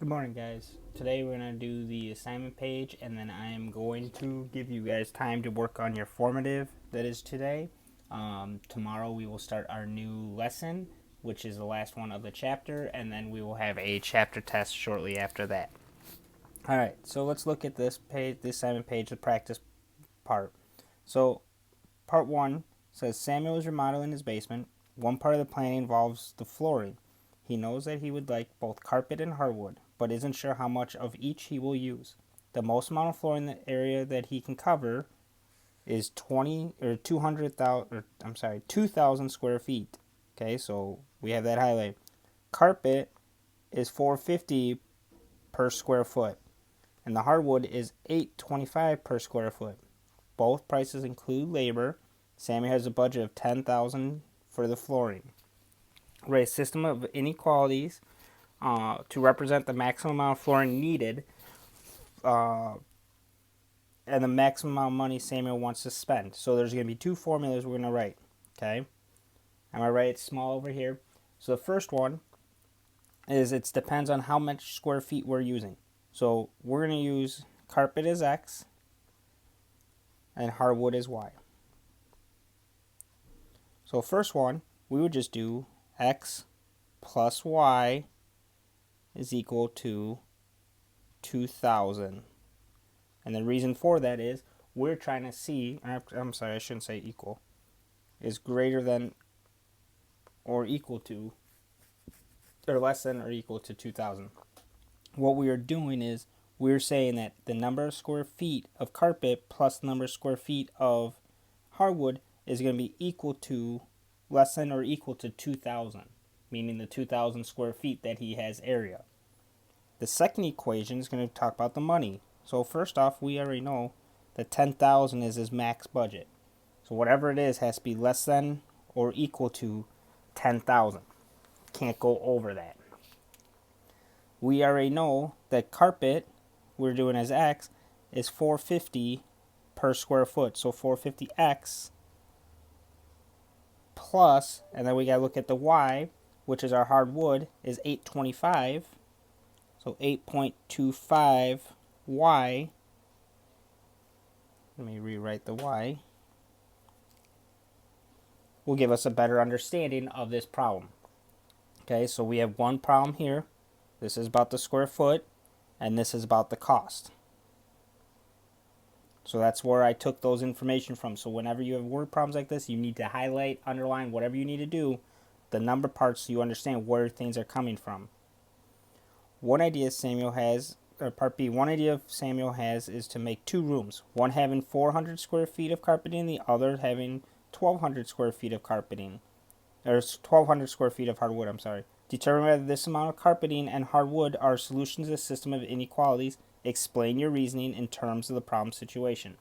Good morning, guys. Today we're going to do the assignment page, and then I am going to give you guys time to work on your formative that is today. Tomorrow we will start our new lesson, which is the last one of the chapter, and then we will have a chapter test shortly after that. All right, so let's look at this page, this assignment page, the practice part. So part one says Samuel is remodeling his basement. One part of the plan involves the flooring. He knows that he would like both carpet and hardwood, but isn't sure how much of each he will use. The most amount of flooring in the area that he can cover is 2,000 square feet. Okay, so we have that highlight. Carpet is 450 per square foot, and the hardwood is 825 per square foot. Both prices include labor. Sammy has a budget of 10,000 for the flooring. Write a system of inequalities to represent the maximum amount of flooring needed uh, and the maximum amount of money Samuel wants to spend. So there's going to be two formulas we're going to write. Okay, I'm going to write it small over here. So the first one is it depends on how much square feet we're using. So we're going to use carpet as X and hardwood as Y. So first one, we would just do X plus Y is equal to 2,000. And the reason for that is we're trying to see, I'm sorry, I shouldn't say equal, is greater than or equal to, or less than or equal to 2,000. What we are doing is we're saying that the number of square feet of carpet plus the number of square feet of hardwood is going to be equal to, less than or equal to 2,000, meaning the 2,000 square feet that he has area. The second equation is going to talk about the money. So first off, we already know that 10,000 is his max budget. So whatever it is has to be less than or equal to 10,000. Can't go over that. We already know that carpet, we're doing as X, is 450 per square foot. So 450X plus, and then we got to look at the Y, which is our hardwood, is 825. So 8.25 Y, let me rewrite the Y, will give us a better understanding of this problem. Okay, so we have one problem here. This is about the square foot, and this is about the cost. So that's where I took those information from. So whenever you have word problems like this, you need to highlight, underline, whatever you need to do, the number parts so you understand where things are coming from. One idea Samuel has, or part B, one idea Samuel has is to make two rooms, one having 400 square feet of carpeting, the other having 1,200 square feet of carpeting, or 1,200 square feet of hardwood, I'm sorry. Determine whether this amount of carpeting and hardwood are solutions to the system of inequalities. Explain your reasoning in terms of the problem situation.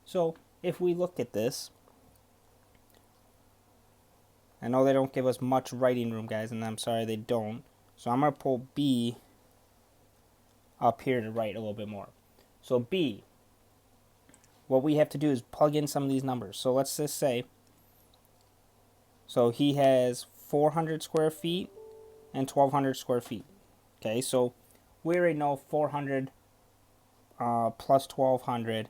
So, if we look at this, I know they don't give us much writing room, guys, and I'm sorry they don't. So I'm going to pull B up here to write a little bit more. So B, what we have to do is plug in some of these numbers. So let's just say, so he has 400 square feet and 1,200 square feet. Okay, so we already know 400 plus 1,200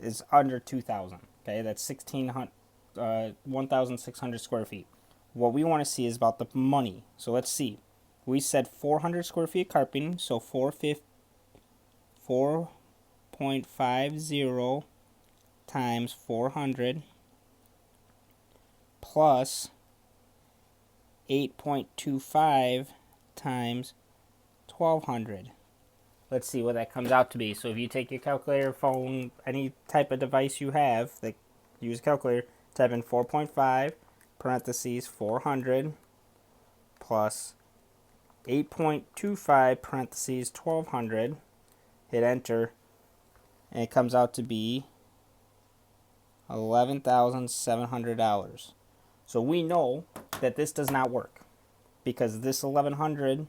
is under 2,000. Okay, that's 1,600 square feet. What we want to see is about the money. So let's see. We said 400 square feet carpeting, so 4.50 times 400 plus 8.25 times 1,200. Let's see what that comes out to be. So if you take your calculator, phone, any type of device you have that use a calculator, type in 4.5 parentheses 400 plus 8.25 parentheses 1,200, hit enter, and it comes out to be $11,700. So we know that this does not work because this 1,100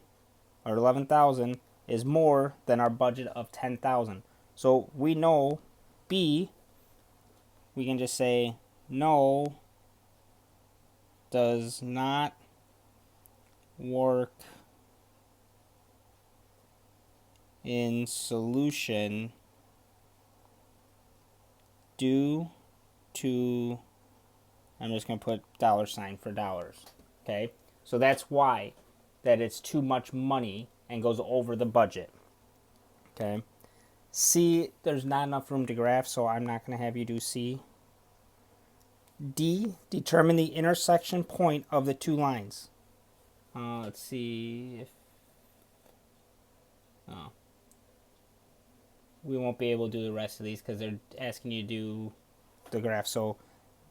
or 11,000 is more than our budget of 10,000. So we know B, we can just say no, does not work in solution due to, I'm just going to put $sign for dollars. Okay, so that's why that it's too much money and goes over the budget. Okay, C, there's not enough room to graph, so I'm not going to have you do C. D, determine the intersection point of the two lines. Let's see if, oh, we won't be able to do the rest of these because they're asking you to do the graph. So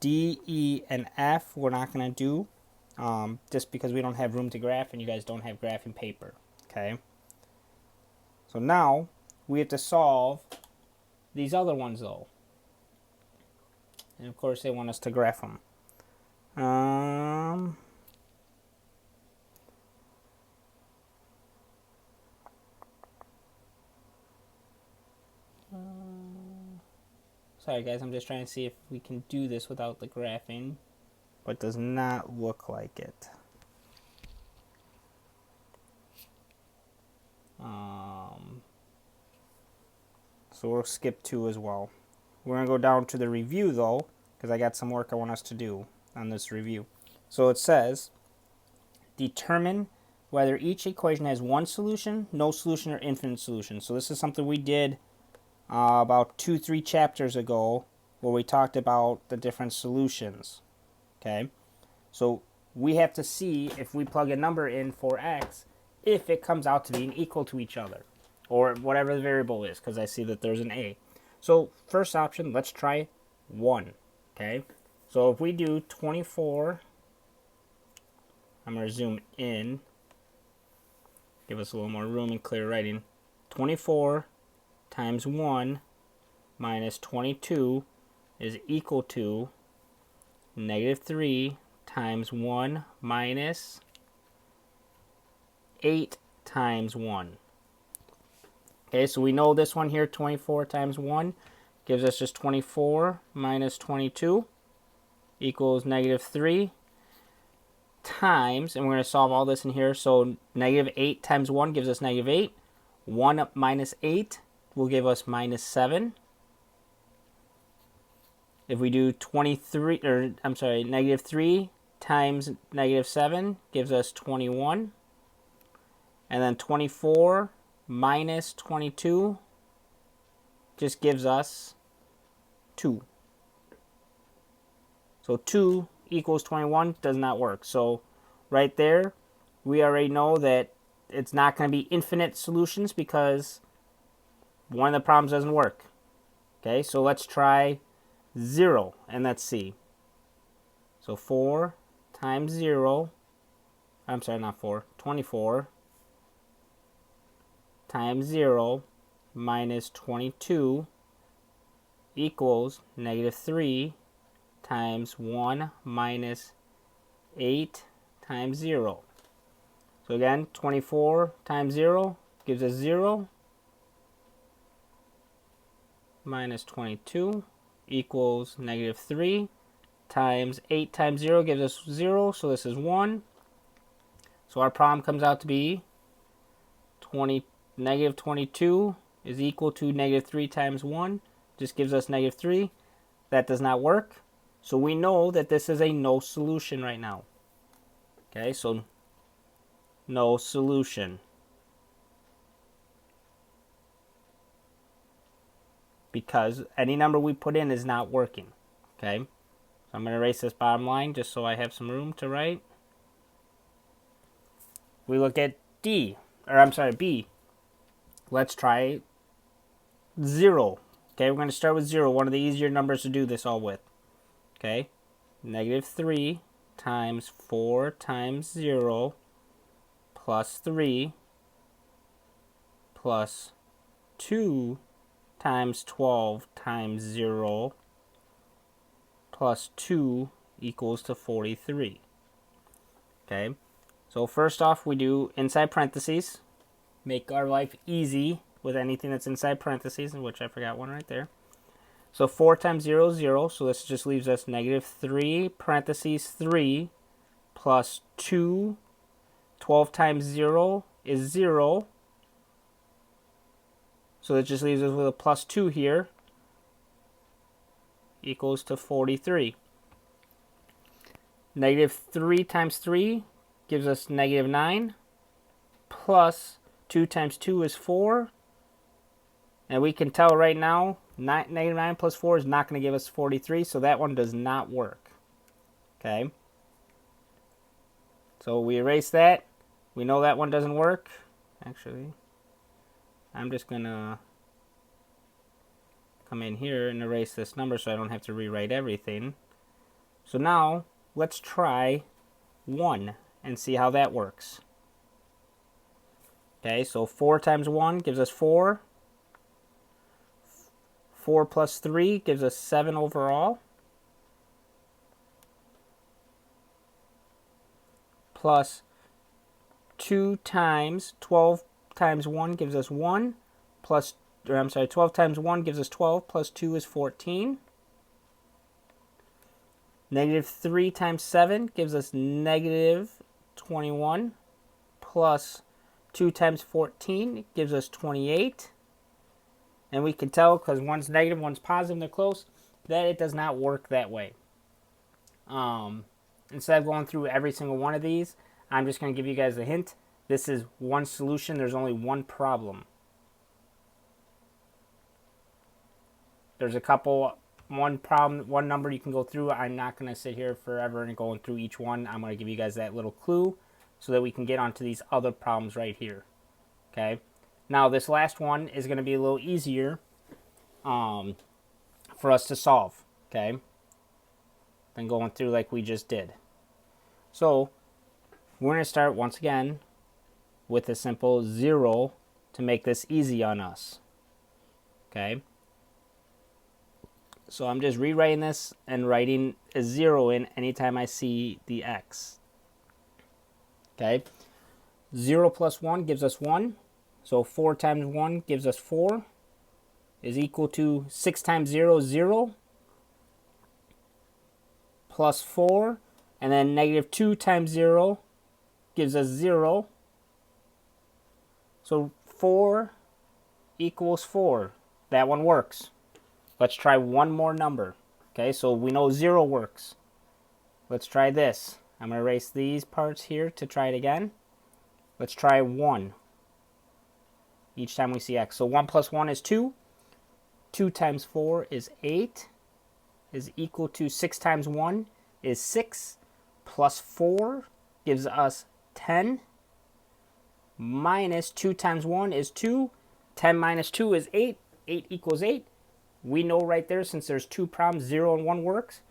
D, E, and F we're not going to do just because we don't have room to graph and you guys don't have graphing paper. Okay. So now we have to solve these other ones though. And of course they want us to graph them. Sorry guys, I'm just trying to see if we can do this without the graphing. But it does not look like it. So we'll skip 2 as well. We're going to go down to the review though, because I got some work I want us to do on this review. So it says, determine whether each equation has one solution, no solution, or infinite solution. So this is something we did about 2-3 chapters ago where we talked about the different solutions. Okay, so we have to see if we plug a number in for x, if it comes out to being equal to each other, or whatever the variable is, because I see that there's an a. So first option, let's try 1. Okay, so if we do 24, I'm going to zoom in, give us a little more room and clear writing. 24 times 1 minus 22 is equal to -3 times 1 minus 8 times 1. Okay, so we know this one here, 24 times 1, gives us just 24 minus 22 equals -3 times, and we're going to solve all this in here, so -8 times 1 gives us -8. 1 minus 8 will give us -7. If we do 23, or I'm sorry, -3 times -7 gives us 21. And then 24 minus 22 just gives us 2. So 2 equals 21 does not work. So right there, we already know that it's not going to be infinite solutions because one of the problems doesn't work. Okay, so let's try 0, and let's see. So 4 times 0, I'm sorry, not 4, 24 times 0 minus 22 equals -3 times 1 minus 8 times 0. So again, 24 times 0 gives us 0 minus 22 equals -3 times 8 times 0 gives us 0, so this is 1. So our problem comes out to be -22 is equal to -3 times 1, just gives us -3. That does not work. So we know that this is a no solution right now. Okay, so no solution. Because any number we put in is not working. Okay, so I'm going to erase this bottom line just so I have some room to write. We look at D, or I'm sorry, B. Let's try 0. Okay, we're going to start with 0, one of the easier numbers to do this all with. Okay, -3 times 4 times 0 plus 3 plus 2 times 12 times 0 plus 2 equals to 43. Okay, so first off we do inside parentheses. Make our life easy with anything that's inside parentheses, which I forgot one right there. So 4 times 0 is 0, so this just leaves us -3 parentheses 3 plus 2. 12 times 0 is 0. So that just leaves us with a plus 2 here, equals to 43. Negative 3 times 3 gives us negative 9, plus 2 times 2 is 4. And we can tell right now, negative 9 plus 4 is not going to give us 43, so that one does not work. Okay? So we erase that. We know that one doesn't work. Actually, I'm just going to come in here and erase this number so I don't have to rewrite everything. So now, let's try 1 and see how that works. Okay, so 4 times 1 gives us 4. 4 plus 3 gives us 7 overall. Plus 2 times 12 times 1 gives us 1. 12 times 1 gives us 12, plus 2 is 14. Negative 3 times 7 gives us negative 21, plus 2 times 14 gives us 28. And we can tell, because one's negative, one's positive, they're close, that it does not work that way. Instead of going through every single one of these, I'm just going to give you guys a hint. This is one solution. There's only one problem. There's a couple, one problem, one number you can go through. I'm not going to sit here forever and going through each one. I'm going to give you guys that little clue so that we can get onto these other problems right here. Okay. Now this last one is going to be a little easier for us to solve. Okay. Than going through like we just did. So we're going to start once again with a simple 0 to make this easy on us. Okay. So I'm just rewriting this and writing a 0 in anytime I see the x. Okay. 0 plus 1 gives us 1. So 4 times 1 gives us 4. Is equal to 6 times 0 is 0. Plus 4. And then negative 2 times 0 gives us 0. So 4 equals 4. That one works. Let's try one more number. Okay, so we know 0 works. Let's try this. I'm going to erase these parts here to try it again. Let's try 1. Each time we see x. So 1 plus 1 is 2. 2 times 4 is 8. Is equal to 6 times 1 is 6. Plus 4 gives us 10. Minus 2 times 1 is 2. 10 minus 2 is 8. 8 equals 8. We know right there, since there's two problems, 0 and 1 works,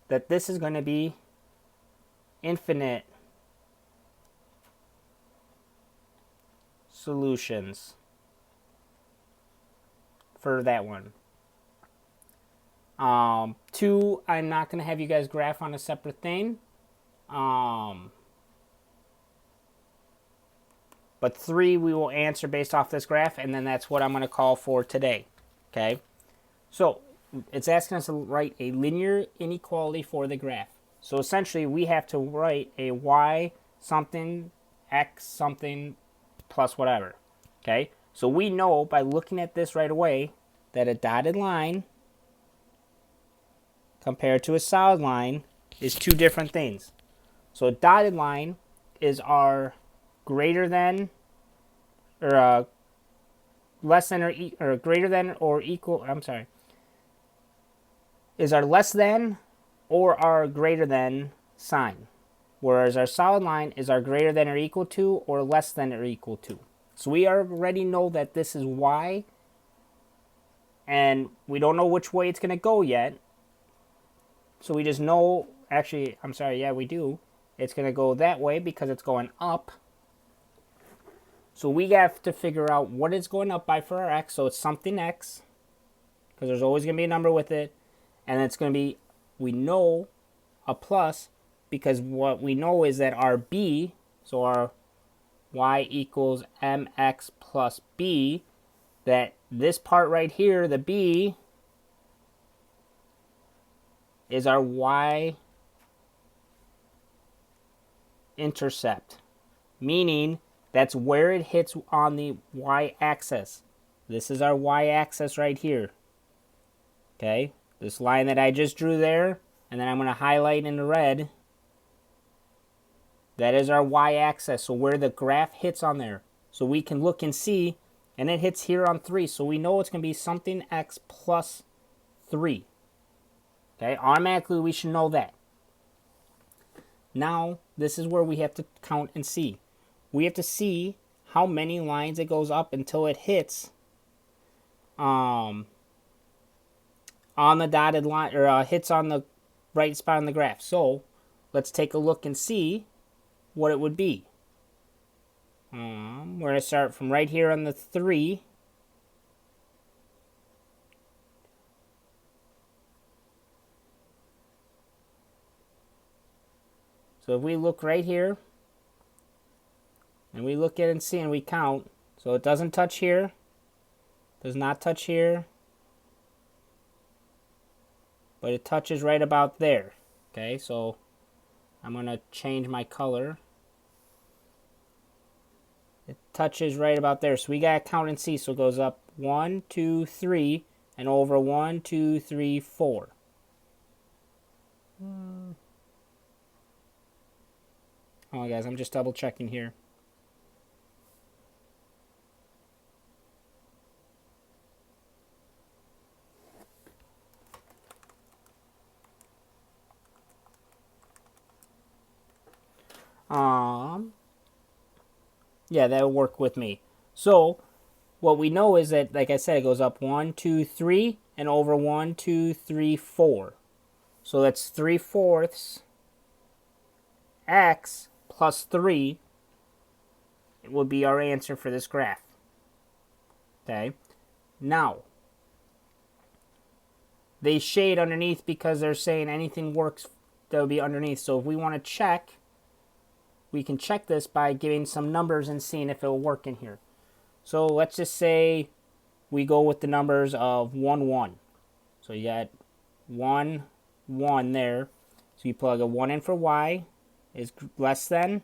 that this is going to be infinite solutions for that one. 2, I'm not going to have you guys graph on a separate thing. But 3 we will answer based off this graph, and then that's what I'm going to call for today. Okay? So it's asking us to write a linear inequality for the graph. So essentially we have to write a y something, x something, plus whatever. Okay? So we know by looking at this right away that a dotted line compared to a solid line is two different things. So a dotted line is our greater than, or less than, or greater than or equal, is our less than or our greater than sign. Whereas our solid line is our greater than or equal to or less than or equal to. So we already know that this is y, and we don't know which way it's going to go yet. So we just know, actually, we do. It's going to go that way because it's going up. So we have to figure out what it's going up by for our x. So it's something x, because there's always going to be a number with it. And it's going to be, we know, a plus, because what we know is that our b, so our y equals mx plus b, that this part right here, the b, is our y intercept, meaning that's where it hits on the y-axis. This is our y-axis right here. Okay, this line that I just drew there, and then I'm going to highlight in the red. That is our y-axis, so where the graph hits on there. So we can look and see, and it hits here on 3, so we know it's going to be something x plus 3. Okay, automatically we should know that. Now, this is where we have to count and see. We have to see how many lines it goes up until it hits on the dotted line, or hits on the right spot on the graph. So, let's take a look and see what it would be. We're going to start from right here on the 3. So if we look right here, and we look at it and see, and we count, so it doesn't touch here, does not touch here, but it touches right about there. Okay, so I'm going to change my color. It touches right about there, so we got to count and see, so it goes up 1, 2, 3, and over 1, 2, 3, 4. Oh, guys, I'm just double checking here. Yeah, that'll work with me. So, what we know is that, like I said, it goes up 1, 2, 3, and over 1, 2, 3, 4. So that's 3/4 x plus 3 would be our answer for this graph. Okay. Now, they shade underneath because they're saying anything works that would be underneath. So if we want to check, we can check this by giving some numbers and seeing if it will work in here. So let's just say we go with the numbers of 1, 1. So you got 1, 1 there. So you plug a 1 in for y is less than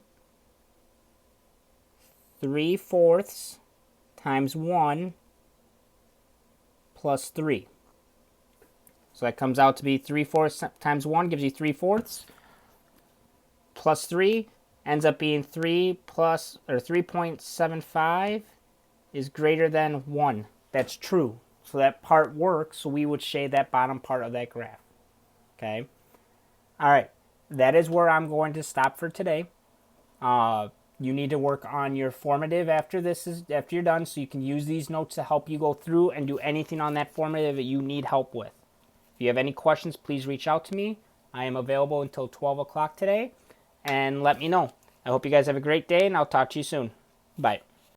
3/4 times 1 plus 3. So that comes out to be 3/4 times 1 gives you 3/4 plus 3 ends up being 3.75 is greater than 1. That's true. So that part works, so we would shade that bottom part of that graph. Okay. All right. That is where I'm going to stop for today. You need to work on your formative after you're done, so you can use these notes to help you go through and do anything on that formative that you need help with. If you have any questions, please reach out to me. I am available until 12 o'clock today, and let me know. I hope you guys have a great day, and I'll talk to you soon. Bye.